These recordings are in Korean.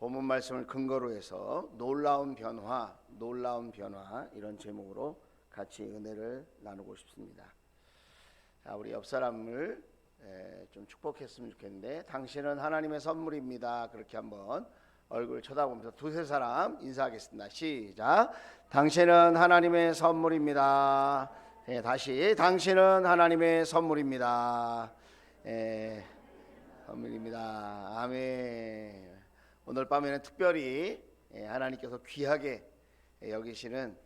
본문 말씀을 근거로 해서 놀라운 변화 이런 제목으로 같이 은혜를 나누고 싶습니다. 자, 우리 옆 사람을 좀 축복했으면 좋겠는데, 당신은 하나님의 선물입니다. 그렇게 한번 얼굴 쳐다보면서 두세 사람 인사하겠습니다. 시작. 당신은 하나님의 선물입니다. 다시 당신은 하나님의 선물입니다. 선물입니다. 아멘. 오늘 밤에는 특별히 하나님께서 귀하게 여기시는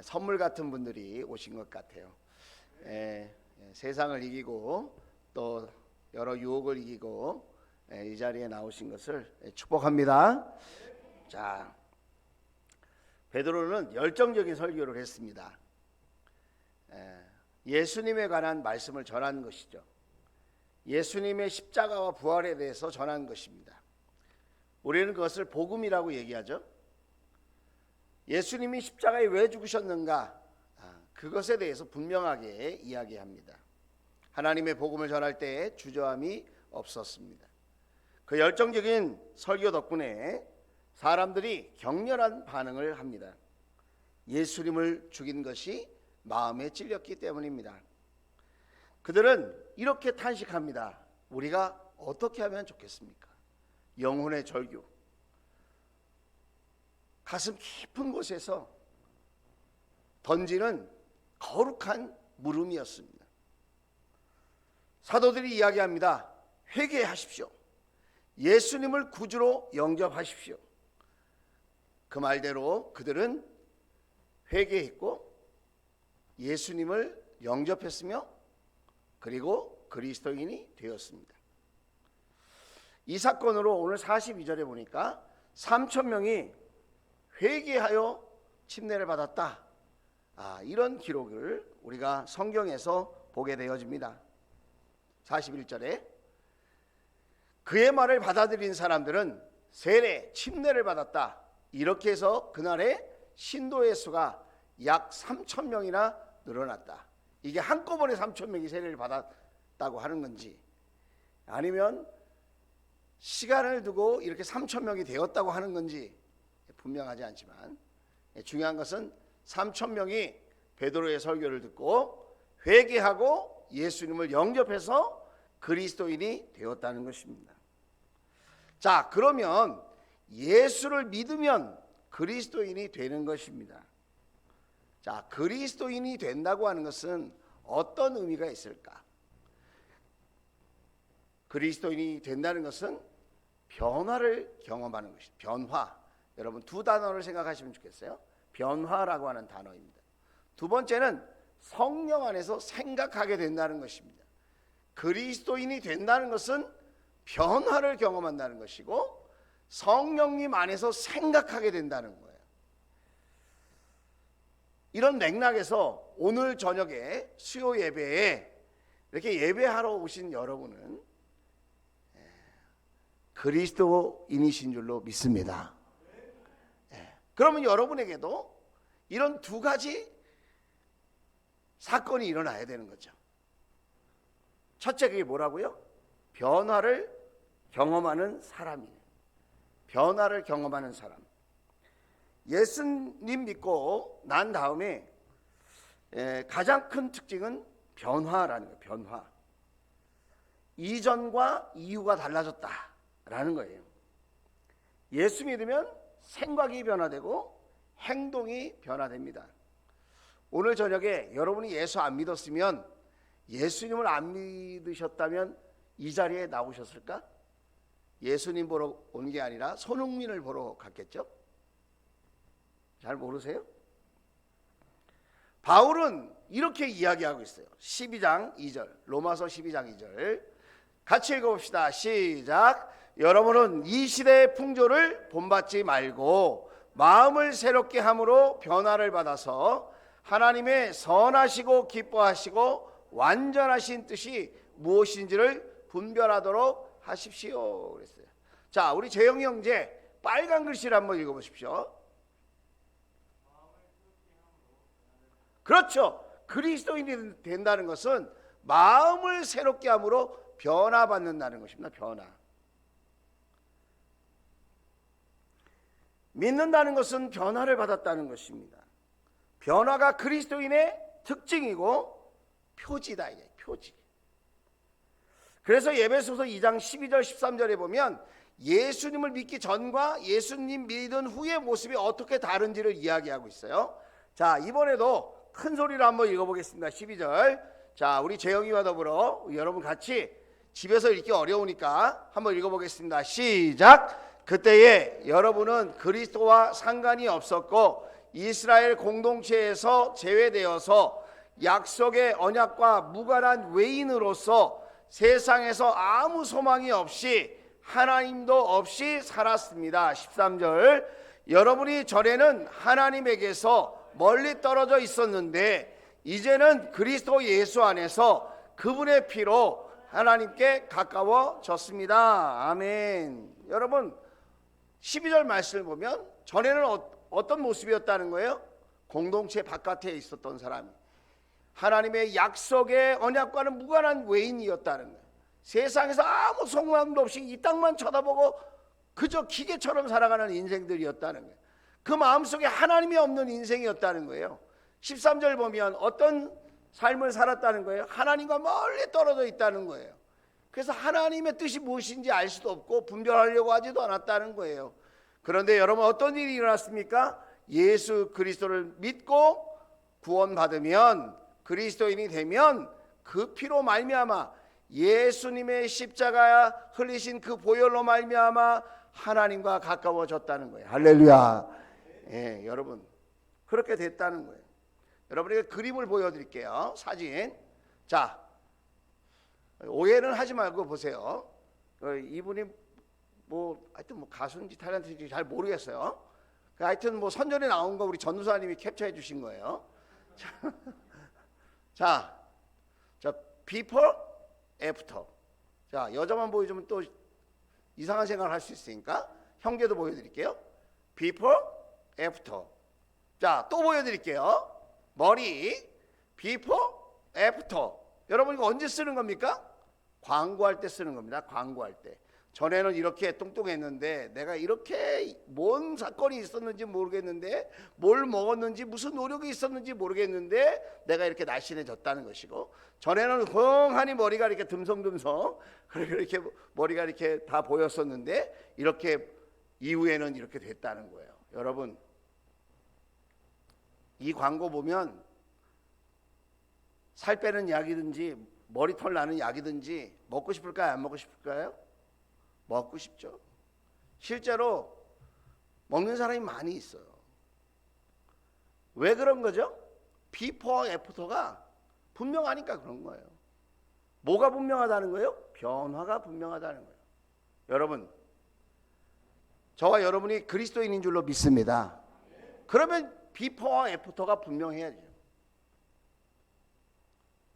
선물 같은 분들이 오신 것 같아요. 세상을 이기고 또 여러 유혹을 이기고 이 자리에 나오신 것을 축복합니다. 자, 베드로는 열정적인 설교를 했습니다. 예수님에 관한 말씀을 전한 것이죠. 예수님의 십자가와 부활에 대해서 전한 것입니다. 우리는 그것을 복음이라고 얘기하죠. 예수님이 십자가에 왜 죽으셨는가, 그것에 대해서 분명하게 이야기합니다. 하나님의 복음을 전할 때 주저함이 없었습니다. 그 열정적인 설교 덕분에 사람들이 격렬한 반응을 합니다. 예수님을 죽인 것이 마음에 찔렸기 때문입니다. 그들은 이렇게 탄식합니다. 우리가 어떻게 하면 좋겠습니까? 영혼의 절규, 가슴 깊은 곳에서 던지는 거룩한 물음이었습니다. 사도들이 이야기합니다. 회개하십시오. 예수님을 구주로 영접하십시오. 그 말대로 그들은 회개했고 예수님을 영접했으며 그리고 그리스도인이 되었습니다. 이 사건으로 오늘 42절에 보니까 3,000명이 회개하여 침례를 받았다. 이런 기록을 우리가 성경에서 보게 되어집니다. 41절에 그의 말을 받아들인 사람들은 세례, 침례를 받았다. 이렇게 해서 그날의 신도의 수가 약 3,000명이나 늘어났다. 이게 한꺼번에 3,000명이 세례를 받았다고 하는 건지, 아니면 시간을 두고 이렇게 3,000명이 되었다고 하는 건지 분명하지 않지만, 중요한 것은 3,000명이 베드로의 설교를 듣고 회개하고 예수님을 영접해서 그리스도인이 되었다는 것입니다. 자, 그러면 예수를 믿으면 그리스도인이 되는 것입니다. 자, 그리스도인이 된다고 하는 것은 어떤 의미가 있을까? 그리스도인이 된다는 것은 변화를 경험하는 것입니다. 변화. 여러분 두 단어를 생각하시면 좋겠어요. 변화라고 하는 단어입니다. 두 번째는 성령 안에서 생각하게 된다는 것입니다. 그리스도인이 된다는 것은 변화를 경험한다는 것이고 성령님 안에서 생각하게 된다는 거예요. 이런 맥락에서 오늘 저녁에 수요 예배에 이렇게 예배하러 오신 여러분은 그리스도인이신 줄로 믿습니다. 그러면 여러분에게도 이런 두 가지 사건이 일어나야 되는 거죠. 첫째, 그게 뭐라고요? 변화를 경험하는 사람이에요. 변화를 경험하는 사람. 예수님 믿고 난 다음에 가장 큰 특징은 변화라는 거예요. 변화. 이전과 이후가 달라졌다라는 거예요. 예수 믿으면 생각이 변화되고 행동이 변화됩니다. 오늘 저녁에 여러분이 예수 안 믿었으면, 예수님을 안 믿으셨다면 이 자리에 나오셨을까? 예수님 보러 온 게 아니라 손흥민을 보러 갔겠죠? 잘 모르세요? 바울은 이렇게 이야기하고 있어요. 12장 2절, 로마서 12장 2절 같이 읽어봅시다. 시작. 여러분은 이 시대의 풍조를 본받지 말고 마음을 새롭게 함으로 변화를 받아서 하나님의 선하시고 기뻐하시고 완전하신 뜻이 무엇인지를 분별하도록 하십시오 그랬어요. 자, 우리 재영이 형제 빨간 글씨를 한번 읽어보십시오. 그렇죠. 그리스도인이 된다는 것은 마음을 새롭게 함으로 변화받는다는 것입니다. 변화. 믿는다는 것은 변화를 받았다는 것입니다. 변화가 그리스도인의 특징이고 표지다. 이게 표지. 그래서 에베소서 2장 12절 13절에 보면 예수님을 믿기 전과 예수님 믿은 후의 모습이 어떻게 다른지를 이야기하고 있어요. 자, 이번에도 큰 소리로 한번 읽어보겠습니다. 12절. 자, 우리 재영이와 더불어 여러분 같이 집에서 읽기 어려우니까 한번 읽어보겠습니다. 시작. 그때에 여러분은 그리스도와 상관이 없었고 이스라엘 공동체에서 제외되어서 약속의 언약과 무관한 외인으로서 세상에서 아무 소망이 없이 하나님도 없이 살았습니다. 13절. 여러분이 전에는 하나님에게서 멀리 떨어져 있었는데 이제는 그리스도 예수 안에서 그분의 피로 하나님께 가까워졌습니다. 아멘. 여러분 12절 말씀을 보면 전에는 어떤 모습이었다는 거예요? 공동체 바깥에 있었던 사람이 하나님의 약속의 언약과는 무관한 외인이었다는 거예요. 세상에서 아무 소망도 없이 이 땅만 쳐다보고 그저 기계처럼 살아가는 인생들이었다는 거예요. 그 마음속에 하나님이 없는 인생이었다는 거예요. 13절 보면 어떤 삶을 살았다는 거예요? 하나님과 멀리 떨어져 있다는 거예요. 그래서 하나님의 뜻이 무엇인지 알 수도 없고 분별하려고 하지도 않았다는 거예요. 그런데 여러분 어떤 일이 일어났습니까? 예수 그리스도를 믿고 구원받으면 그리스도인이 되면 그 피로 말미암아 예수님의 십자가 흘리신 그 보혈로 말미암아 하나님과 가까워졌다는 거예요. 할렐루야. 예, 여러분 그렇게 됐다는 거예요. 여러분에게 그림을 보여드릴게요. 사진. 자, 오해는 하지 말고 보세요. 이분이 하여튼 가수인지 탤런트인지 잘 모르겠어요. 하여튼 선전에 나온 거 우리 전도사님이 캡처해 주신 거예요. 자, before, after. 자, 여자만 보여주면 또 이상한 생각을 할 수 있으니까 형제도 보여드릴게요. before, after. 자, 또 보여드릴게요. 머리, before, after. 여러분 이거 언제 쓰는 겁니까? 광고할 때 쓰는 겁니다. 광고할 때. 전에는 이렇게 뚱뚱했는데 내가 이렇게 뭔 사건이 있었는지 모르겠는데 뭘 먹었는지 무슨 노력이 있었는지 모르겠는데 내가 이렇게 날씬해졌다는 것이고, 전에는 휑하니 머리가 이렇게 듬성듬성 이렇게 머리가 이렇게 다 보였었는데 이렇게 이후에는 이렇게 됐다는 거예요. 여러분 이 광고 보면 살 빼는 약이든지 머리털 나는 약이든지 먹고 싶을까요? 안 먹고 싶을까요? 먹고 싶죠. 실제로 먹는 사람이 많이 있어요. 왜 그런 거죠? 비포와 애프터가 분명하니까 그런 거예요. 뭐가 분명하다는 거예요? 변화가 분명하다는 거예요. 여러분, 저와 여러분이 그리스도인인 줄로 믿습니다. 그러면 비포와 애프터가 분명해야죠.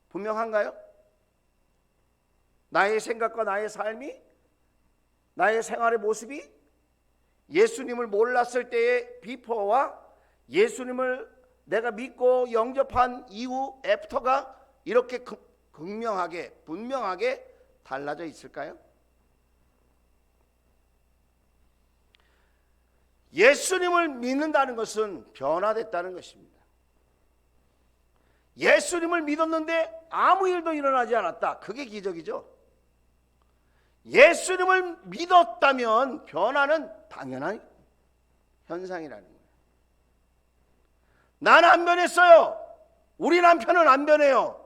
분명한가요? 나의 생각과 나의 삶이, 나의 생활의 모습이 예수님을 몰랐을 때의 비포와 예수님을 내가 믿고 영접한 이후 애프터가 이렇게 극명하게 분명하게 달라져 있을까요? 예수님을 믿는다는 것은 변화됐다는 것입니다. 예수님을 믿었는데 아무 일도 일어나지 않았다. 그게 기적이죠. 예수님을 믿었다면 변화는 당연한 현상이라는 거예요. 나는 안 변했어요. 우리 남편은 안 변해요.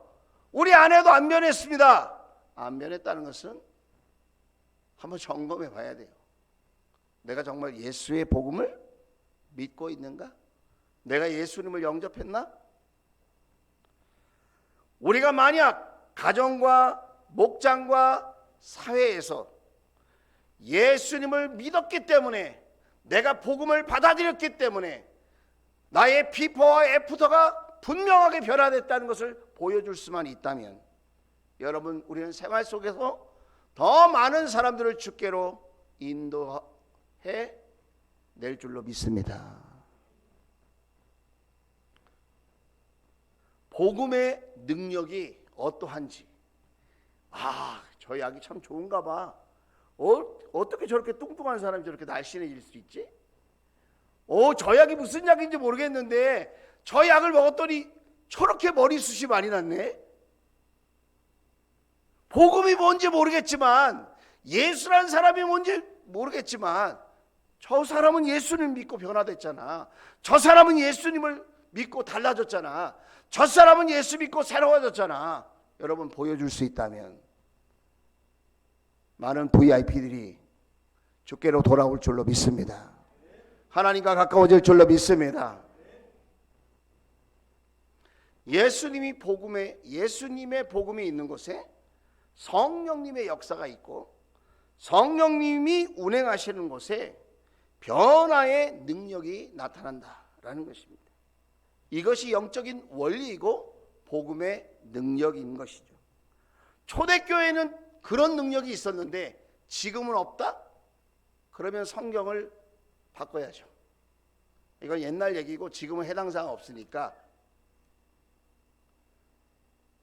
우리 아내도 안 변했습니다. 안 변했다는 것은 한번 점검해 봐야 돼요. 내가 정말 예수의 복음을 믿고 있는가? 내가 예수님을 영접했나? 우리가 만약 가정과 목장과 사회에서 예수님을 믿었기 때문에, 내가 복음을 받아들였기 때문에 나의 비포와 애프터가 분명하게 변화됐다는 것을 보여줄 수만 있다면, 여러분 우리는 생활 속에서 더 많은 사람들을 주께로 인도해 낼 줄로 믿습니다. 복음의 능력이 어떠한지, 저 약이 참 좋은가 봐. 어떻게 저렇게 뚱뚱한 사람이 저렇게 날씬해질 수 있지? 저 약이 무슨 약인지 모르겠는데 저 약을 먹었더니 저렇게 머리숱이 많이 났네. 복음이 뭔지 모르겠지만, 예수란 사람이 뭔지 모르겠지만, 저 사람은 예수님 믿고 변화됐잖아. 저 사람은 예수님을 믿고 달라졌잖아. 저 사람은 예수 믿고 새로워졌잖아. 여러분, 보여줄 수 있다면 많은 VIP들이 주께로 돌아올 줄로 믿습니다. 하나님과 가까워질 줄로 믿습니다. 예수님의 복음이 있는 곳에 성령님의 역사가 있고, 성령님이 운행하시는 곳에 변화의 능력이 나타난다라는 것입니다. 이것이 영적인 원리이고 복음의 능력인 것이죠. 초대교회는 그런 능력이 있었는데 지금은 없다? 그러면 성경을 바꿔야죠. 이건 옛날 얘기고 지금은 해당 사항 없으니까,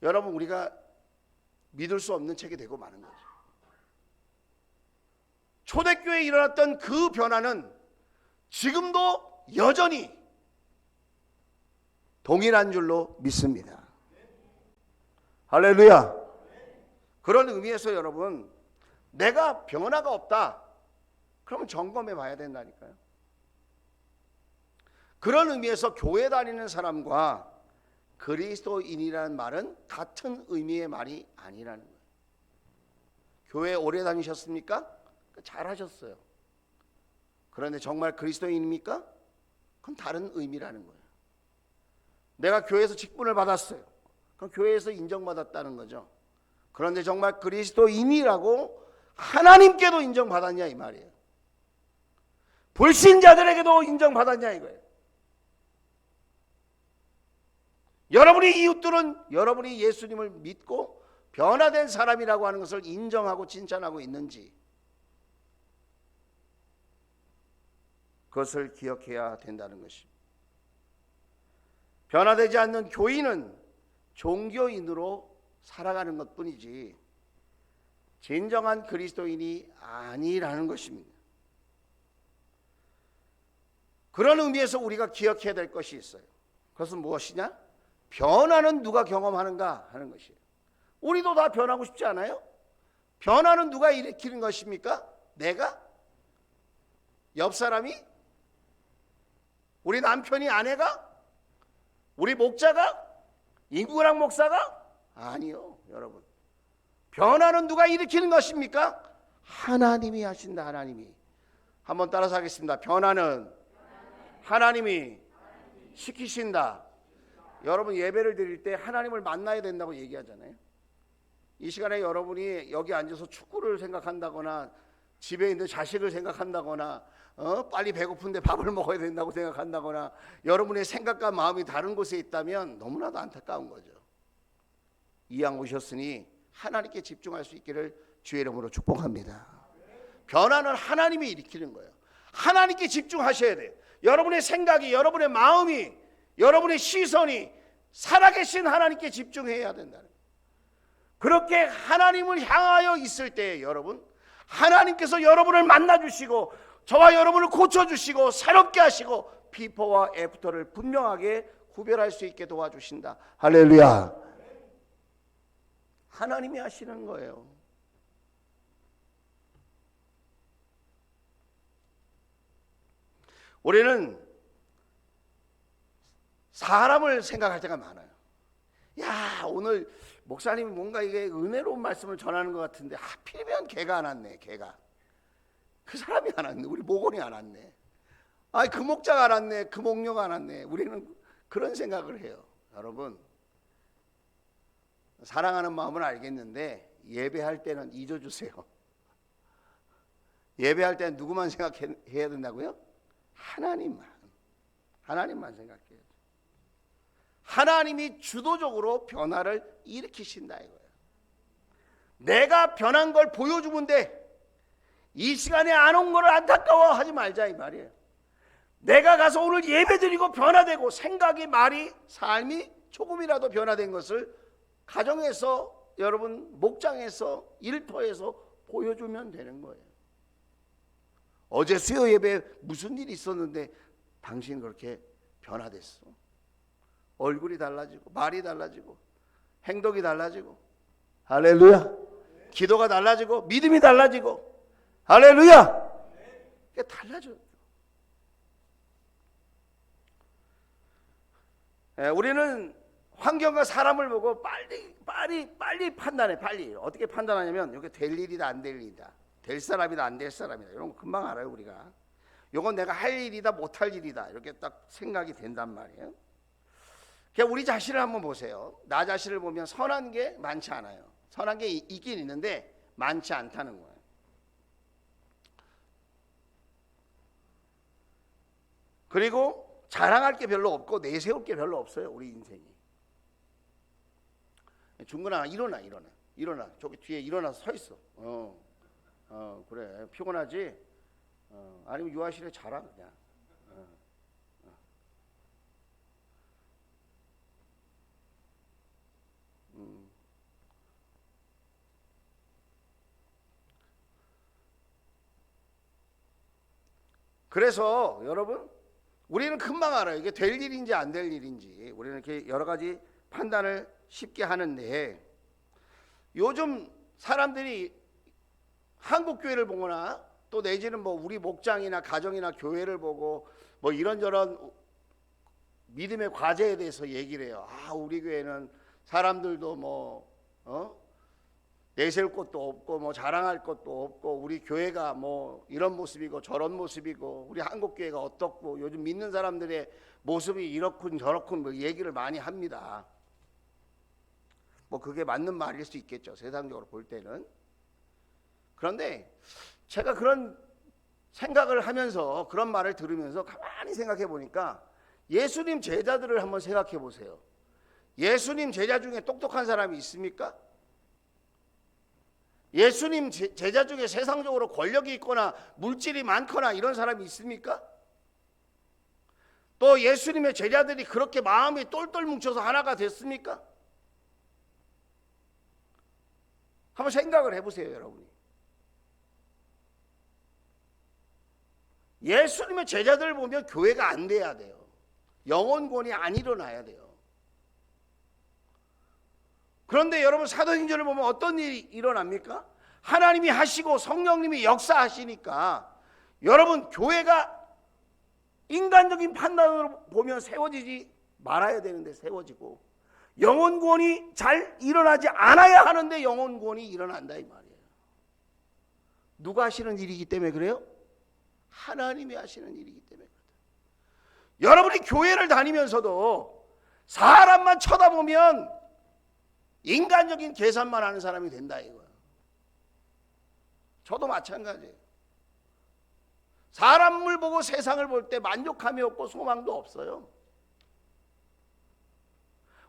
여러분, 우리가 믿을 수 없는 책이 되고 마는 거죠. 초대교회에 일어났던 그 변화는 지금도 여전히 동일한 줄로 믿습니다. 할렐루야. 그런 의미에서 여러분, 내가 변화가 없다, 그러면 점검해 봐야 된다니까요. 그런 의미에서 교회 다니는 사람과 그리스도인이라는 말은 같은 의미의 말이 아니라는 거예요. 교회 오래 다니셨습니까? 잘하셨어요. 그런데 정말 그리스도인입니까? 그건 다른 의미라는 거예요. 내가 교회에서 직분을 받았어요. 그럼 교회에서 인정받았다는 거죠. 그런데 정말 그리스도인이라고 하나님께도 인정받았냐 이 말이에요. 불신자들에게도 인정받았냐 이거예요. 여러분의 이웃들은 여러분이 예수님을 믿고 변화된 사람이라고 하는 것을 인정하고 칭찬하고 있는지, 그것을 기억해야 된다는 것입니다. 변화되지 않는 교인은 종교인으로 살아가는 것뿐이지 진정한 그리스도인이 아니라는 것입니다. 그런 의미에서 우리가 기억해야 될 것이 있어요. 그것은 무엇이냐? 변화는 누가 경험하는가 하는 것이에요. 우리도 다 변하고 싶지 않아요? 변화는 누가 일으키는 것입니까? 내가? 옆 사람이? 우리 남편이? 아내가? 우리 목자가? 임구랑 목사가? 아니요, 여러분. 변화는 누가 일으키는 것입니까? 하나님이 하신다. 하나님이. 한번 따라서 하겠습니다. 변화는 하나님이 시키신다. 여러분, 예배를 드릴 때 하나님을 만나야 된다고 얘기하잖아요. 이 시간에 여러분이 여기 앉아서 축구를 생각한다거나 집에 있는 자식을 생각한다거나 빨리 배고픈데 밥을 먹어야 된다고 생각한다거나 여러분의 생각과 마음이 다른 곳에 있다면 너무나도 안타까운 거죠. 이왕 오셨으니 하나님께 집중할 수 있기를 주의 이름으로 축복합니다. 변화는 하나님이 일으키는 거예요. 하나님께 집중하셔야 돼요. 여러분의 생각이, 여러분의 마음이, 여러분의 시선이 살아계신 하나님께 집중해야 된다는 거예요. 그렇게 하나님을 향하여 있을 때 여러분, 하나님께서 여러분을 만나주시고 저와 여러분을 고쳐주시고 새롭게 하시고 비포와 애프터를 분명하게 구별할 수 있게 도와주신다. 할렐루야. 하나님이 하시는 거예요. 우리는 사람을 생각할 때가 많아요. 야, 오늘 목사님이 뭔가 이게 은혜로운 말씀을 전하는 것 같은데 하필이면 걔가 안 왔네. 걔가 그 사람이 안 왔네. 우리 목원이 안 왔네. 아니, 그 목자가 안 왔네. 그 목녀가 안 왔네. 우리는 그런 생각을 해요. 여러분, 사랑하는 마음은 알겠는데 예배할 때는 잊어주세요. 예배할 때는 누구만 생각해야 된다고요? 하나님만 생각해요. 하나님이 주도적으로 변화를 일으키신다 이거예요. 내가 변한 걸 보여주면 돼. 이 시간에 안 온 거를 안타까워하지 말자 이 말이에요. 내가 가서 오늘 예배드리고 변화되고 생각이, 말이, 삶이 조금이라도 변화된 것을 가정에서, 여러분 목장에서, 일터에서 보여주면 되는 거예요. 어제 수요 예배 무슨 일이 있었는데 당신 그렇게 변화됐어. 얼굴이 달라지고 말이 달라지고 행동이 달라지고 할렐루야. 기도가 달라지고 믿음이 달라지고 할렐루야. 이게 달라져요. 우리는 환경과 사람을 보고 빨리 판단해. 빨리 어떻게 판단하냐면 이게 될 일이다 안 될 일이다, 될 사람이다 안 될 사람이다, 이런 거 금방 알아요. 우리가 이건 내가 할 일이다 못할 일이다 이렇게 딱 생각이 된단 말이에요. 그냥 우리 자신을 한번 보세요. 나 자신을 보면 선한 게 많지 않아요. 선한 게 있긴 있는데 많지 않다는 거예요. 그리고 자랑할 게 별로 없고 내세울 게 별로 없어요. 우리 인생이. 중근아 일어나. 저기 뒤에 일어나서 서 있어. 그래 피곤하지? 아니면 유아실에 자라 그냥. 그래서 여러분 우리는 금방 알아요. 이게 될 일인지 안 될 일인지. 우리는 이렇게 여러 가지 판단을 쉽게 하는데, 요즘 사람들이 한국 교회를 보거나 또 내지는 뭐 우리 목장이나 가정이나 교회를 보고 뭐 이런저런 믿음의 과제에 대해서 얘기를 해요. 우리 교회는 사람들도 뭐 내세울 것도 없고 뭐 자랑할 것도 없고 우리 교회가 뭐 이런 모습이고 저런 모습이고 우리 한국 교회가 어떻고 요즘 믿는 사람들의 모습이 이렇군 저렇군 뭐 얘기를 많이 합니다. 뭐 그게 맞는 말일 수 있겠죠, 세상적으로 볼 때는. 그런데 제가 그런 생각을 하면서 그런 말을 들으면서 가만히 생각해 보니까 예수님 제자들을 한번 생각해 보세요. 예수님 제자 중에 똑똑한 사람이 있습니까? 예수님 제자 중에 세상적으로 권력이 있거나 물질이 많거나 이런 사람이 있습니까? 또 예수님의 제자들이 그렇게 마음이 똘똘 뭉쳐서 하나가 됐습니까? 한번 생각을 해보세요, 여러분이. 예수님의 제자들을 보면 교회가 안 돼야 돼요. 영혼권이 안 일어나야 돼요. 그런데 여러분 사도행전을 보면 어떤 일이 일어납니까? 하나님이 하시고 성령님이 역사하시니까 여러분 교회가 인간적인 판단으로 보면 세워지지 말아야 되는데 세워지고, 영혼권이 잘 일어나지 않아야 하는데 영혼권이 일어난다 이 말이에요. 누가 하시는 일이기 때문에 그래요? 하나님이 하시는 일이기 때문에 그래요. 여러분이 교회를 다니면서도 사람만 쳐다보면 인간적인 계산만 하는 사람이 된다 이거예요. 저도 마찬가지예요. 사람을 보고 세상을 볼 때 만족함이 없고 소망도 없어요.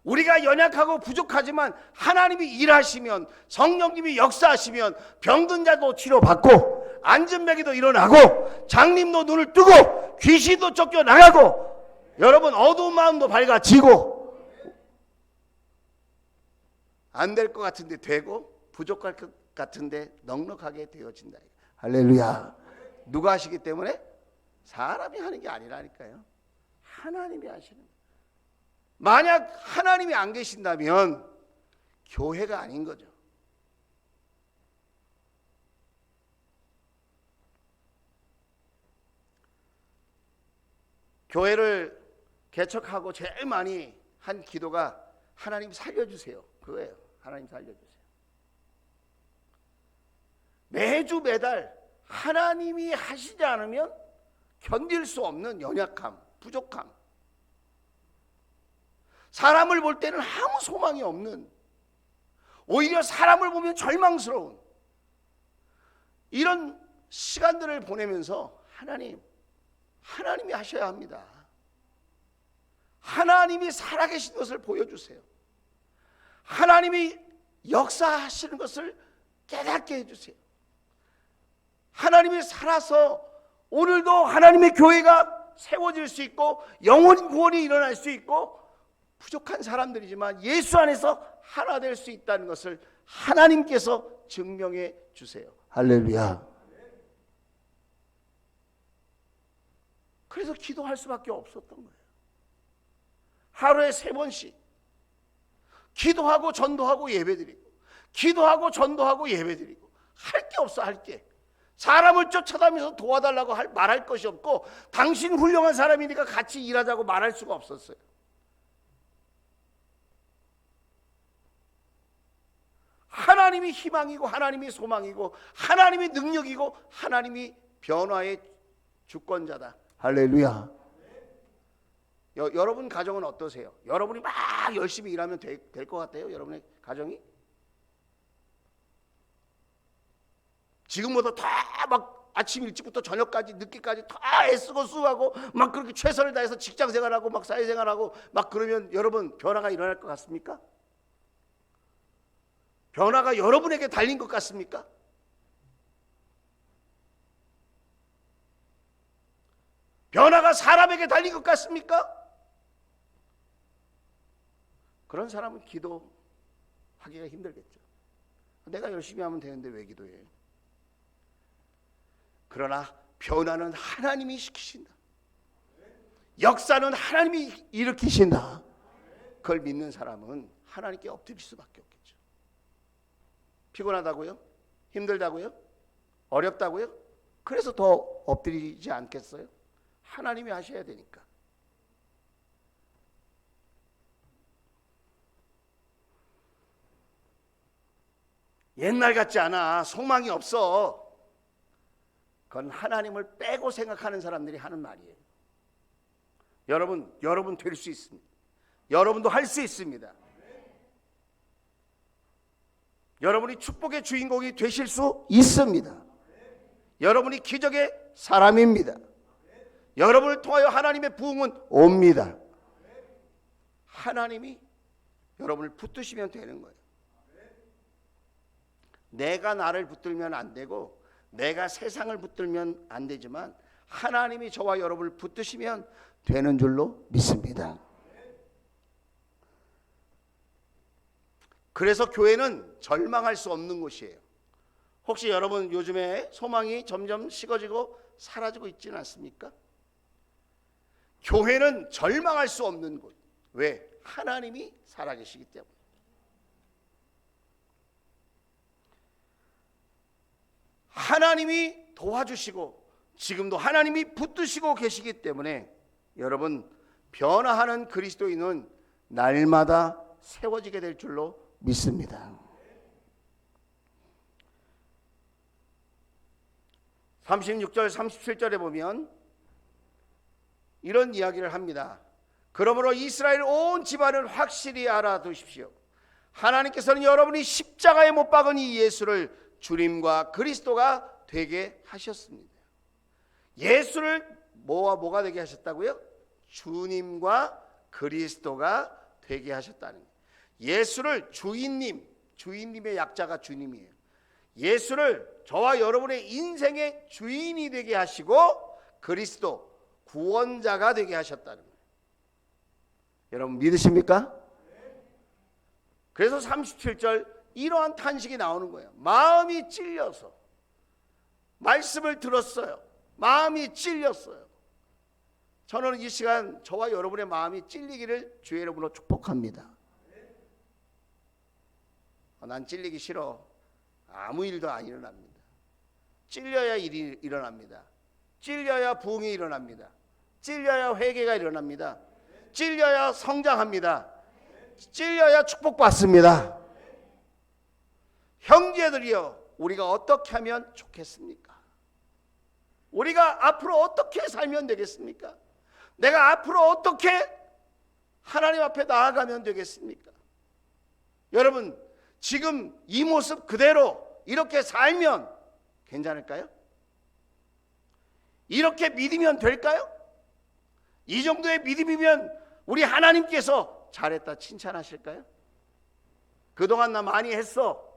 우리가 연약하고 부족하지만 하나님이 일하시면, 성령님이 역사하시면 병든 자도 치료받고 앉은 배기도 일어나고 장님도 눈을 뜨고 귀신도 쫓겨나가고 여러분 어두운 마음도 밝아지고, 안 될 것 같은데 되고 부족할 것 같은데 넉넉하게 되어진다. 할렐루야. 누가 하시기 때문에? 사람이 하는 게 아니라니까요. 하나님이 하시는 거예요. 만약 하나님이 안 계신다면 교회가 아닌 거죠. 교회를 개척하고 제일 많이 한 기도가 하나님 살려주세요. 그거예요. 하나님 살려주세요. 매주 매달 하나님이 하시지 않으면 견딜 수 없는 연약함, 부족함, 사람을 볼 때는 아무 소망이 없는, 오히려 사람을 보면 절망스러운 이런 시간들을 보내면서 하나님이 하셔야 합니다. 하나님이 살아계신 것을 보여주세요. 하나님이 역사하시는 것을 깨닫게 해주세요. 하나님이 살아서 오늘도 하나님의 교회가 세워질 수 있고 영혼 구원이 일어날 수 있고, 부족한 사람들이지만 예수 안에서 하나 될 수 있다는 것을 하나님께서 증명해 주세요. 할렐루야. 그래서 그래서 기도할 수밖에 없었던 거예요. 하루에 3번씩 기도하고 전도하고 예배드리고, 기도하고 전도하고 예배드리고, 할 게 없어. 할 게. 사람을 쫓아다니면서 도와달라고 말할 것이 없고, 당신 훌륭한 사람이니까 같이 일하자고 말할 수가 없었어요. 하나님이 희망이고, 하나님이 소망이고, 하나님이 능력이고, 하나님이 변화의 주권자다. 할렐루야. 여러분 가정은 어떠세요? 여러분이 막 열심히 일하면 될 것 같아요? 여러분의 가정이? 지금보다 다 막 아침 일찍부터 저녁까지 늦게까지 다 애쓰고 수고하고 막 그렇게 최선을 다해서 직장 생활하고 막 사회생활하고 막 그러면 여러분 변화가 일어날 것 같습니까? 변화가 여러분에게 달린 것 같습니까? 변화가 사람에게 달린 것 같습니까? 그런 사람은 기도하기가 힘들겠죠. 내가 열심히 하면 되는데 왜 기도해? 그러나 변화는 하나님이 시키신다. 역사는 하나님이 일으키신다. 그걸 믿는 사람은 하나님께 엎드릴 수밖에 없겠죠. 피곤하다고요? 힘들다고요? 어렵다고요? 그래서 더 엎드리지 않겠어요? 하나님이 하셔야 되니까. 옛날 같지 않아. 소망이 없어. 그건 하나님을 빼고 생각하는 사람들이 하는 말이에요. 여러분 될 수 있습니다. 여러분도 할 수 있습니다. 여러분이 축복의 주인공이 되실 수 있습니다. 여러분이 기적의 사람입니다. 여러분을 통하여 하나님의 부흥은 옵니다. 하나님이 여러분을 붙드시면 되는 거예요. 내가 나를 붙들면 안 되고, 내가 세상을 붙들면 안 되지만, 하나님이 저와 여러분을 붙드시면 되는 줄로 믿습니다. 그래서 교회는 절망할 수 없는 곳이에요. 혹시 여러분 요즘에 소망이 점점 식어지고 사라지고 있지는 않습니까? 교회는 절망할 수 없는 곳. 왜? 하나님이 살아계시기 때문에. 하나님이 도와주시고 지금도 하나님이 붙드시고 계시기 때문에 여러분, 변화하는 그리스도인은 날마다 세워지게 될 줄로 믿습니다. 36절 37절에 보면 이런 이야기를 합니다. 그러므로 이스라엘 온 집안을 확실히 알아두십시오. 하나님께서는 여러분이 십자가에 못 박은 이 예수를 주님과 그리스도가 되게 하셨습니다. 예수를 뭐가 되게 하셨다고요? 주님과 그리스도가 되게 하셨다는 거예요. 예수를 주인님의 약자가 주님이에요. 예수를 저와 여러분의 인생의 주인이 되게 하시고 그리스도 구원자가 되게 하셨다는 거예요. 여러분 믿으십니까? 그래서 37절 이러한 탄식이 나오는 거예요. 마음이 찔려서. 말씀을 들었어요. 마음이 찔렸어요. 저는 이 시간 저와 여러분의 마음이 찔리기를 주의 이름으로 축복합니다. 난 찔리기 싫어. 아무 일도 안 일어납니다. 찔려야 일이 일어납니다. 찔려야 부흥이 일어납니다. 찔려야 회개가 일어납니다. 찔려야 성장합니다. 찔려야 축복받습니다. 형제들이여, 우리가 어떻게 하면 좋겠습니까? 우리가 앞으로 어떻게 살면 되겠습니까? 내가 앞으로 어떻게 하나님 앞에 나아가면 되겠습니까? 여러분, 지금 이 모습 그대로 이렇게 살면 괜찮을까요? 이렇게 믿으면 될까요? 이 정도의 믿음이면 우리 하나님께서 잘했다 칭찬하실까요? 그동안 나 많이 했어.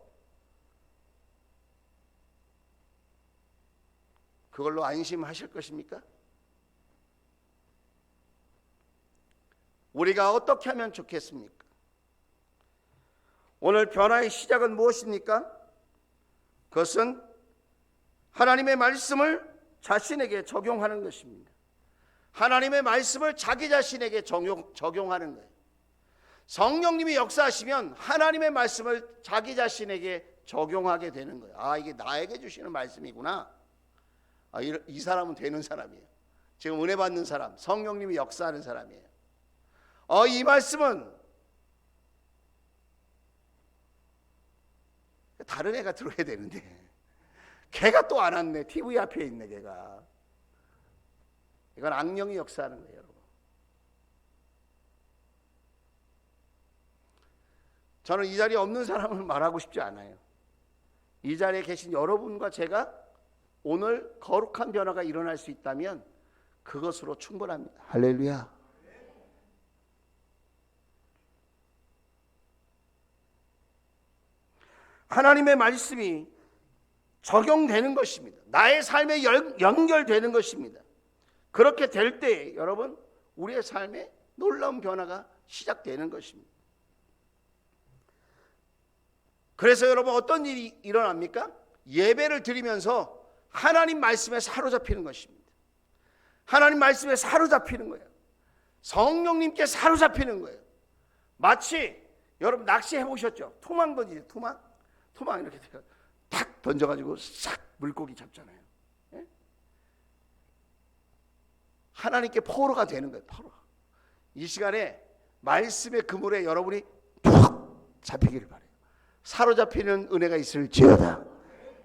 그걸로 안심하실 것입니까? 우리가 어떻게 하면 좋겠습니까? 오늘 변화의 시작은 무엇입니까? 그것은 하나님의 말씀을 자신에게 적용하는 것입니다. 하나님의 말씀을 자기 자신에게 적용하는 거예요. 성령님이 역사하시면 하나님의 말씀을 자기 자신에게 적용하게 되는 거예요. 아, 이게 나에게 주시는 말씀이구나. 아, 이 사람은 되는 사람이에요. 지금 은혜 받는 사람, 성령님이 역사하는 사람이에요. 이 말씀은 다른 애가 들어야 되는데 걔가 또 안 왔네. TV 앞에 있네 걔가. 이건 악령이 역사하는 거예요, 여러분. 저는 이 자리에 없는 사람을 말하고 싶지 않아요. 이 자리에 계신 여러분과 제가 오늘 거룩한 변화가 일어날 수 있다면 그것으로 충분합니다. 할렐루야. 하나님의 말씀이 적용되는 것입니다. 나의 삶에 연결되는 것입니다. 그렇게 될 때 여러분 우리의 삶에 놀라운 변화가 시작되는 것입니다. 그래서 여러분 어떤 일이 일어납니까? 예배를 드리면서 하나님 말씀에 사로잡히는 것입니다. 하나님 말씀에 사로잡히는 거예요. 성령님께 사로잡히는 거예요. 마치 여러분 낚시해 보셨죠? 토망 던지죠. 토망 이렇게 탁 던져가지고 싹 물고기 잡잖아요. 예? 하나님께 포로가 되는 거예요. 포로. 이 시간에 말씀의 그물에 여러분이 푹 잡히기를 바라요. 사로잡히는 은혜가 있을지어다.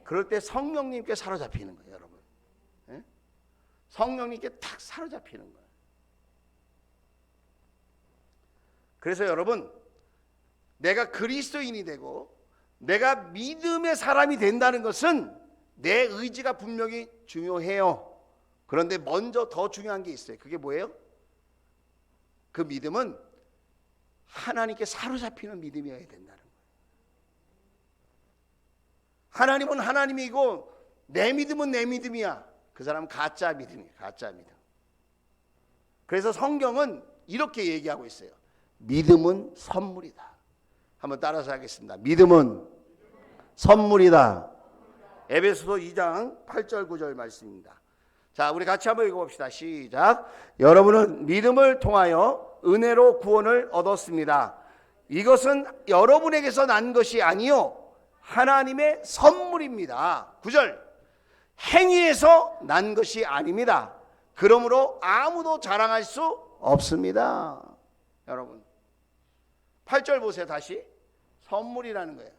그럴 때 성령님께 사로잡히는 거예요, 여러분. 예? 성령님께 탁 사로잡히는 거예요. 그래서 여러분, 내가 그리스도인이 되고 내가 믿음의 사람이 된다는 것은 내 의지가 분명히 중요해요. 그런데 먼저 더 중요한 게 있어요. 그게 뭐예요? 그 믿음은 하나님께 사로잡히는 믿음이어야 된다는 거예요. 하나님은 하나님이고 내 믿음은 내 믿음이야. 그 사람은 가짜 믿음이에요. 가짜 믿음. 그래서 성경은 이렇게 얘기하고 있어요. 믿음은 선물이다. 한번 따라서 하겠습니다. 믿음은 선물이다. 에베소서 2장 8절 9절 말씀입니다. 자, 우리 같이 한번 읽어봅시다. 시작. 여러분은 믿음을 통하여 은혜로 구원을 얻었습니다. 이것은 여러분에게서 난 것이 아니요 하나님의 선물입니다. 9절. 행위에서 난 것이 아닙니다. 그러므로 아무도 자랑할 수 없습니다. 여러분 8절 보세요. 다시. 선물이라는 거예요.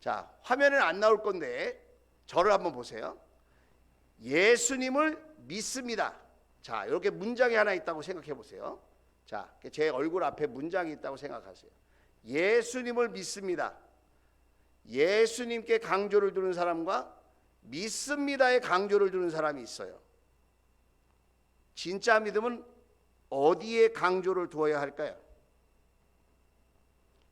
자, 화면에는 안 나올 건데 저를 한번 보세요. 예수님을 믿습니다. 자, 이렇게 문장이 하나 있다고 생각해 보세요. 자, 제 얼굴 앞에 문장이 있다고 생각하세요. 예수님을 믿습니다. 예수님께 강조를 두는 사람과 믿습니다에 강조를 두는 사람이 있어요. 진짜 믿음은 어디에 강조를 두어야 할까요?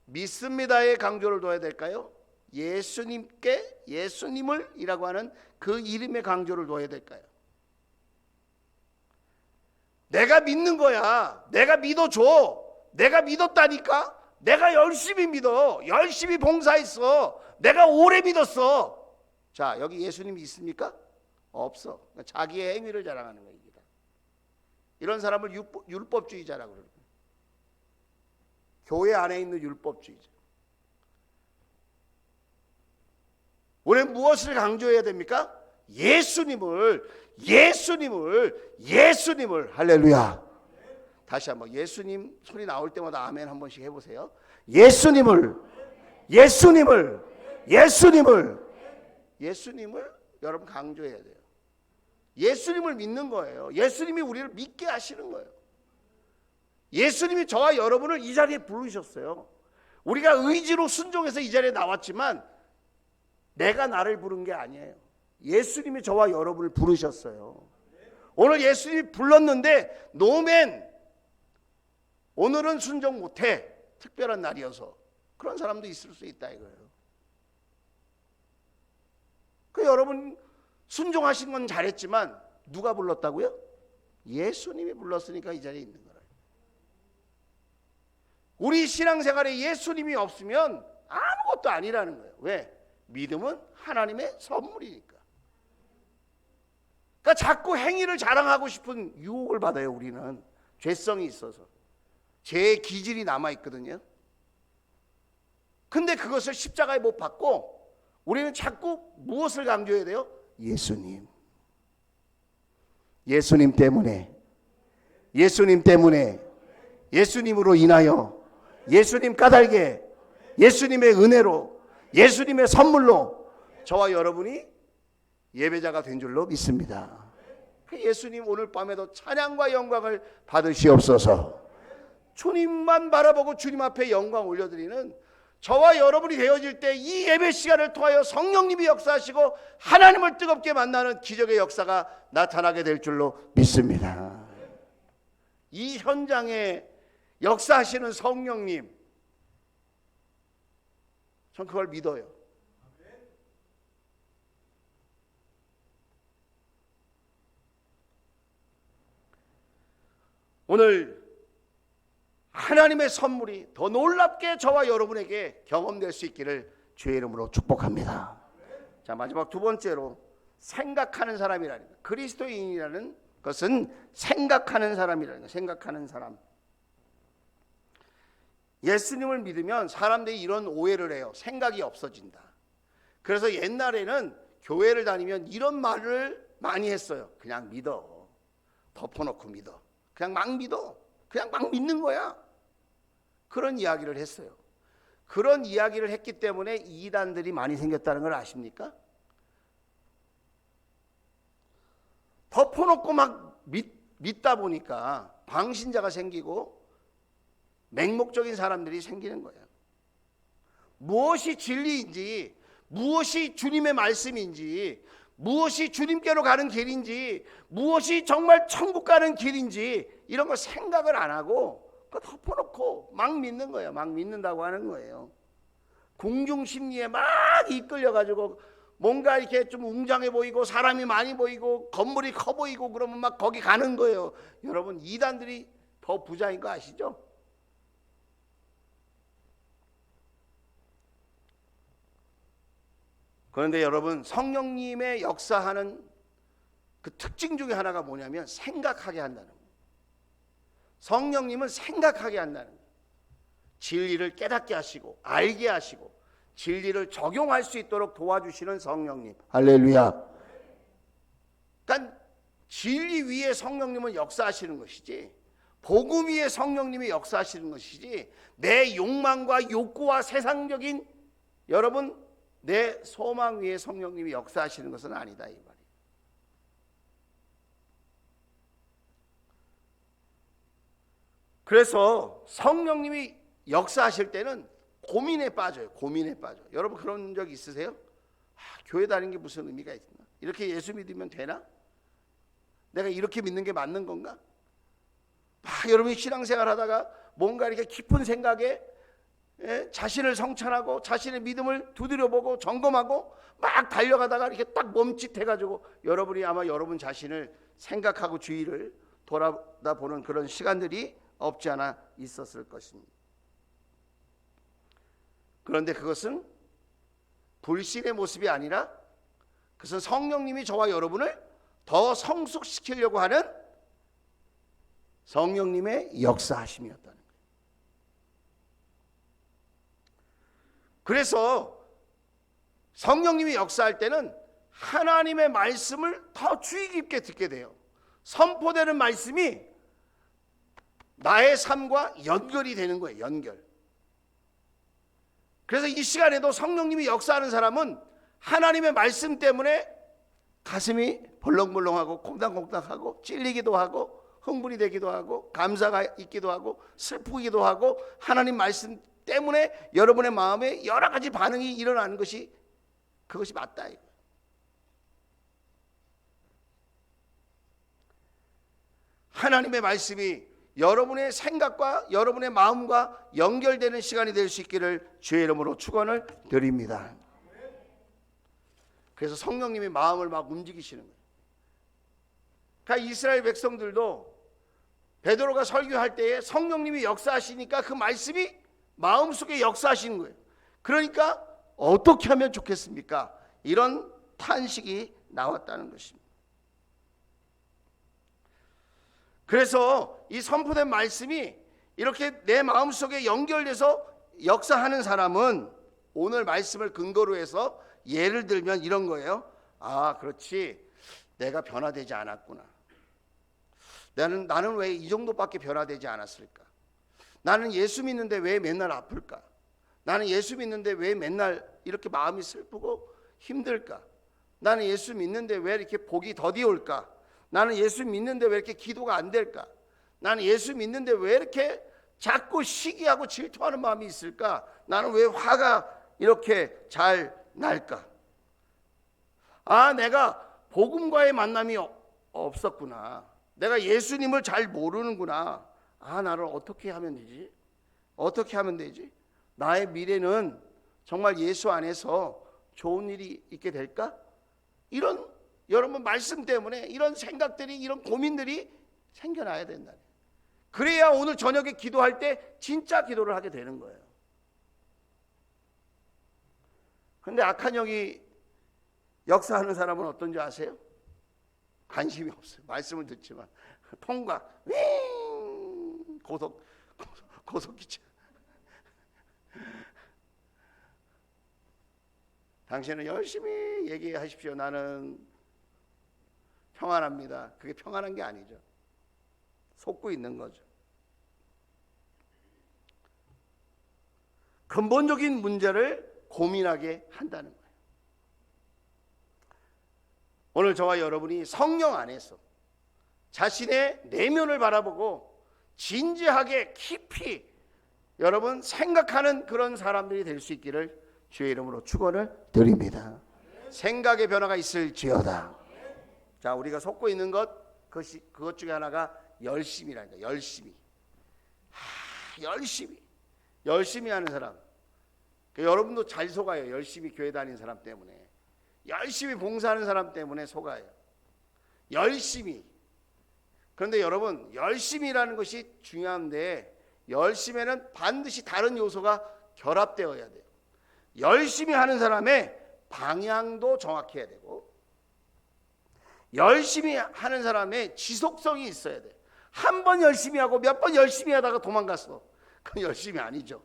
믿습니다에 강조를 둬야 될까요? 예수님께, 예수님을 이라고 하는 그 이름에 강조를 둬야 될까요? 내가 믿는 거야. 내가 믿어줘. 내가 믿었다니까. 내가 열심히 믿어. 열심히 봉사했어. 내가 오래 믿었어. 자, 여기 예수님이 있습니까? 없어. 자기의 행위를 자랑하는 겁니다. 이런 사람을 율법주의자라고 그러는 거예요. 교회 안에 있는 율법주의자. 우리는 무엇을 강조해야 됩니까? 예수님을 할렐루야. 다시 한번 예수님 소리 나올 때마다 아멘 한 번씩 해보세요. 예수님을 여러분 강조해야 돼요. 예수님을 믿는 거예요. 예수님이 우리를 믿게 하시는 거예요. 예수님이 저와 여러분을 이 자리에 부르셨어요. 우리가 의지로 순종해서 이 자리에 나왔지만 내가 나를 부른 게 아니에요. 예수님이 저와 여러분을 부르셨어요. 오늘 예수님이 불렀는데 노맨 오늘은 순종 못해. 특별한 날이어서. 그런 사람도 있을 수 있다 이거예요. 그 여러분 순종하신 건 잘했지만 누가 불렀다고요? 예수님이 불렀으니까 이 자리에 있는 거예요. 우리 신앙생활에 예수님이 없으면 아무것도 아니라는 거예요. 왜? 믿음은 하나님의 선물이니까. 그러니까 자꾸 행위를 자랑하고 싶은 유혹을 받아요. 우리는 죄성이 있어서 죄의 기질이 남아있거든요. 근데 그것을 십자가에 못 박고 우리는 자꾸 무엇을 강조해야 돼요? 예수님. 예수님 때문에, 예수님 때문에, 예수님으로 인하여, 예수님 까닭에, 예수님의 은혜로, 예수님의 선물로 저와 여러분이 예배자가 된 줄로 믿습니다. 예수님 오늘 밤에도 찬양과 영광을 받으시옵소서. 주님만 바라보고 주님 앞에 영광 올려드리는 저와 여러분이 되어질 때 이 예배 시간을 통하여 성령님이 역사하시고 하나님을 뜨겁게 만나는 기적의 역사가 나타나게 될 줄로 믿습니다. 이 현장에 역사하시는 성령님, 전 그걸 믿어요. 오늘 하나님의 선물이 더 놀랍게 저와 여러분에게 경험될 수 있기를 주의 이름으로 축복합니다. 자, 마지막 두 번째로 생각하는 사람이라는 것. 그리스도인이라는 것은 생각하는 사람이라는 것. 생각하는 사람. 예수님을 믿으면 사람들이 이런 오해를 해요. 생각이 없어진다. 그래서 옛날에는 교회를 다니면 이런 말을 많이 했어요. 그냥 믿어. 덮어놓고 믿어. 그냥 막 믿어. 그냥 막 믿는 거야. 그런 이야기를 했어요. 그런 이야기를 했기 때문에 이단들이 많이 생겼다는 걸 아십니까? 덮어놓고 막 믿다 보니까 방신자가 생기고 맹목적인 사람들이 생기는 거예요. 무엇이 진리인지, 무엇이 주님의 말씀인지, 무엇이 주님께로 가는 길인지, 무엇이 정말 천국 가는 길인지 이런 거 생각을 안 하고 덮어놓고 막 믿는 거예요. 막 믿는다고 하는 거예요. 궁중심리에 막 이끌려가지고 뭔가 이렇게 좀 웅장해 보이고 사람이 많이 보이고 건물이 커 보이고 그러면 막 거기 가는 거예요. 여러분, 이단들이 더 부자인 거 아시죠? 그런데 여러분, 성령님의 역사하는 그 특징 중에 하나가 뭐냐면 생각하게 한다는 거예요. 성령님은 생각하게 한다는 거예요. 진리를 깨닫게 하시고 알게 하시고 진리를 적용할 수 있도록 도와주시는 성령님. 할렐루야. 그러니까 진리 위에 성령님은 역사하시는 것이지, 복음 위에 성령님이 역사하시는 것이지, 내 욕망과 욕구와 세상적인 여러분 내 소망 위에 성령님이 역사하시는 것은 아니다, 이 말이에요. 그래서 성령님이 역사하실 때는 고민에 빠져요. 고민에 빠져. 여러분 그런 적 있으세요? 교회 다니는 게 무슨 의미가 있나? 이렇게 예수 믿으면 되나? 내가 이렇게 믿는 게 맞는 건가? 여러분이 신앙생활 하다가 뭔가 이렇게 깊은 생각에 자신을 성찰하고 자신의 믿음을 두드려보고 점검하고 막 달려가다가 이렇게 딱 멈칫해가지고 여러분이 아마 여러분 자신을 생각하고 주위를 돌아보는 그런 시간들이 없지 않아 있었을 것입니다. 그런데 그것은 불신의 모습이 아니라 그것은 성령님이 저와 여러분을 더 성숙시키려고 하는 성령님의 역사하심이었다는 거예요. 그래서 성령님이 역사할 때는 하나님의 말씀을 더 주의 깊게 듣게 돼요. 선포되는 말씀이 나의 삶과 연결이 되는 거예요. 연결. 그래서 이 시간에도 성령님이 역사하는 사람은 하나님의 말씀 때문에 가슴이 벌렁벌렁하고 콩닥콩닥하고 찔리기도 하고 흥분이 되기도 하고 감사가 있기도 하고 슬프기도 하고 하나님 말씀 때문에 여러분의 마음에 여러 가지 반응이 일어나는 것이 그것이 맞다. 하나님의 말씀이 여러분의 생각과 여러분의 마음과 연결되는 시간이 될 수 있기를 주의 이름으로 축원을 드립니다. 그래서 성령님이 마음을 막 움직이시는 거예요. 그러니까 이스라엘 백성들도 베드로가 설교할 때에 성령님이 역사하시니까 그 말씀이 마음속에 역사하시는 거예요. 그러니까 어떻게 하면 좋겠습니까? 이런 탄식이 나왔다는 것입니다. 그래서 이 선포된 말씀이 이렇게 내 마음속에 연결돼서 역사하는 사람은 오늘 말씀을 근거로 해서 예를 들면 이런 거예요. 아, 그렇지. 내가 변화되지 않았구나. 나는 왜 이 정도밖에 변화되지 않았을까? 나는 예수 믿는데 왜 맨날 아플까? 나는 예수 믿는데 왜 맨날 이렇게 마음이 슬프고 힘들까? 나는 예수 믿는데 왜 이렇게 복이 더디 올까? 나는 예수 믿는데 왜 이렇게 기도가 안 될까? 나는 예수 믿는데 왜 이렇게 자꾸 시기하고 질투하는 마음이 있을까? 나는 왜 화가 이렇게 잘 날까? 아, 내가 복음과의 만남이 없었구나. 내가 예수님을 잘 모르는구나. 아, 나를 어떻게 하면 되지? 어떻게 하면 되지? 나의 미래는 정말 예수 안에서 좋은 일이 있게 될까? 이런 여러분 말씀 때문에 이런 생각들이, 이런 고민들이 생겨나야 된다. 그래야 오늘 저녁에 기도할 때 진짜 기도를 하게 되는 거예요. 근데 악한 영이 역사하는 사람은 어떤지 아세요? 관심이 없어요. 말씀을 듣지만 통과, 고속기차. 당신은 열심히 얘기하십시오. 나는 평안합니다. 그게 평안한 게 아니죠. 속고 있는 거죠. 근본적인 문제를 고민하게 한다는 거예요. 오늘 저와 여러분이 성령 안에서 자신의 내면을 바라보고 진지하게 깊이 여러분 생각하는 그런 사람들이 될 수 있기를 주의 이름으로 축원을 드립니다. 생각의 변화가 있을지어다. 자, 우리가 속고 있는 그것 중에 하나가 열심이라니까. 열심히 하는 사람. 여러분도 잘 속아요. 열심히 교회 다니는 사람 때문에. 열심히 봉사하는 사람 때문에 속아요. 열심히. 그런데 여러분, 열심이라는 것이 중요한데 열심에는 반드시 다른 요소가 결합되어야 돼요. 열심히 하는 사람의 방향도 정확해야 되고, 열심히 하는 사람의 지속성이 있어야 돼요. 한 번 열심히 하고 몇 번 열심히 하다가 도망갔어. 그건 열심이 아니죠.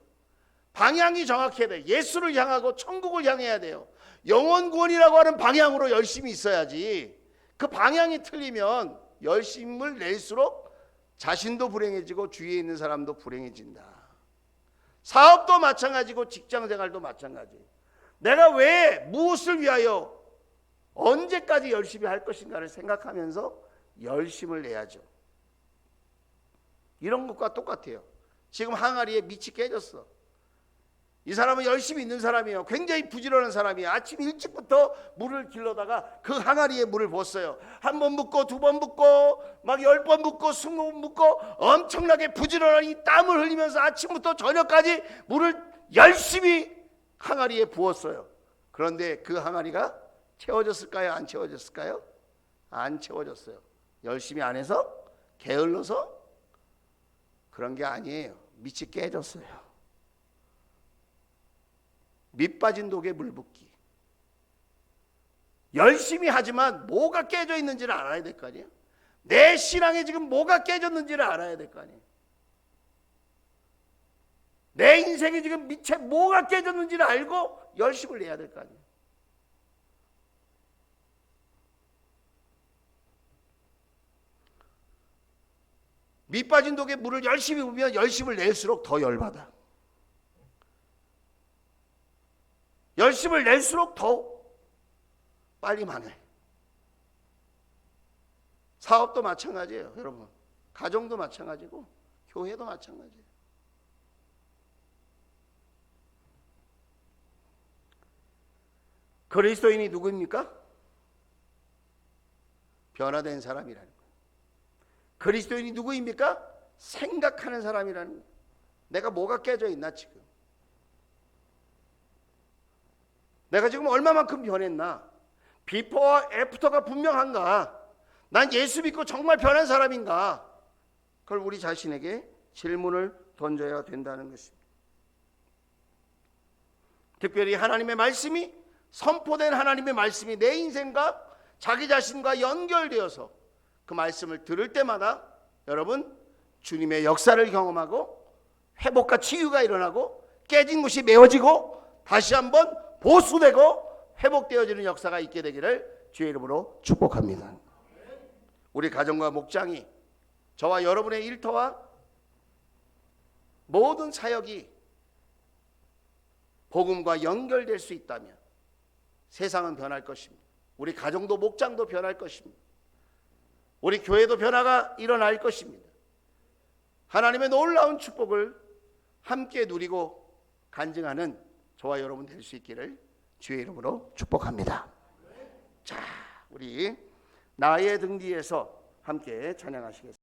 방향이 정확해야 돼요. 예수를 향하고 천국을 향해야 돼요. 영원 구원이라고 하는 방향으로 열심히 있어야지. 그 방향이 틀리면 열심을 낼수록 자신도 불행해지고 주위에 있는 사람도 불행해진다. 사업도 마찬가지고 직장생활도 마찬가지. 내가 왜 무엇을 위하여 언제까지 열심히 할 것인가를 생각하면서 열심을 내야죠. 이런 것과 똑같아요. 지금 항아리에 밑이 깨졌어. 이 사람은 열심히 있는 사람이에요. 굉장히 부지런한 사람이에요. 아침 일찍부터 물을 길러다가 그 항아리에 물을 붓어요. 한 번 붓고 두 번 붓고 막 10번 붓고 20번 붓고 엄청나게 부지런한 이 땀을 흘리면서 아침부터 저녁까지 물을 열심히 항아리에 부었어요. 그런데 그 항아리가 채워졌을까요? 안 채워졌을까요? 안 채워졌어요. 열심히 안 해서? 게을러서? 그런 게 아니에요. 밑이 깨졌어요. 밑 빠진 독에 물 붓기. 열심히 하지만 뭐가 깨져 있는지를 알아야 될 거 아니에요. 내 신앙에 지금 뭐가 깨졌는지를 알아야 될 거 아니에요. 내 인생에 지금 밑에 뭐가 깨졌는지를 알고 열심을 내야 될 거 아니에요. 밑 빠진 독에 물을 열심히 부으면 열심을 낼수록 더 열받아. 열심을 낼수록 더 빨리 망해. 사업도 마찬가지예요, 여러분. 가정도 마찬가지고 교회도 마찬가지예요. 그리스도인이 누구입니까? 변화된 사람이라는 거예요. 그리스도인이 누구입니까? 생각하는 사람이라는 거예요. 내가 뭐가 깨져 있나 지금? 내가 지금 얼마만큼 변했나? 비포와 애프터가 분명한가? 난 예수 믿고 정말 변한 사람인가? 그걸 우리 자신에게 질문을 던져야 된다는 것입니다. 특별히 하나님의 말씀이, 선포된 하나님의 말씀이 내 인생과 자기 자신과 연결되어서 그 말씀을 들을 때마다 여러분 주님의 역사를 경험하고 회복과 치유가 일어나고 깨진 것이 메워지고 다시 한번 보수되고 회복되어지는 역사가 있게 되기를 주의 이름으로 축복합니다. 우리 가정과 목장이 저와 여러분의 일터와 모든 사역이 복음과 연결될 수 있다면 세상은 변할 것입니다. 우리 가정도 목장도 변할 것입니다. 우리 교회도 변화가 일어날 것입니다. 하나님의 놀라운 축복을 함께 누리고 간증하는 저와 여러분 될 수 있기를 주의 이름으로 축복합니다. 자, 우리 나의 등 뒤에서 함께 찬양하시겠습니다.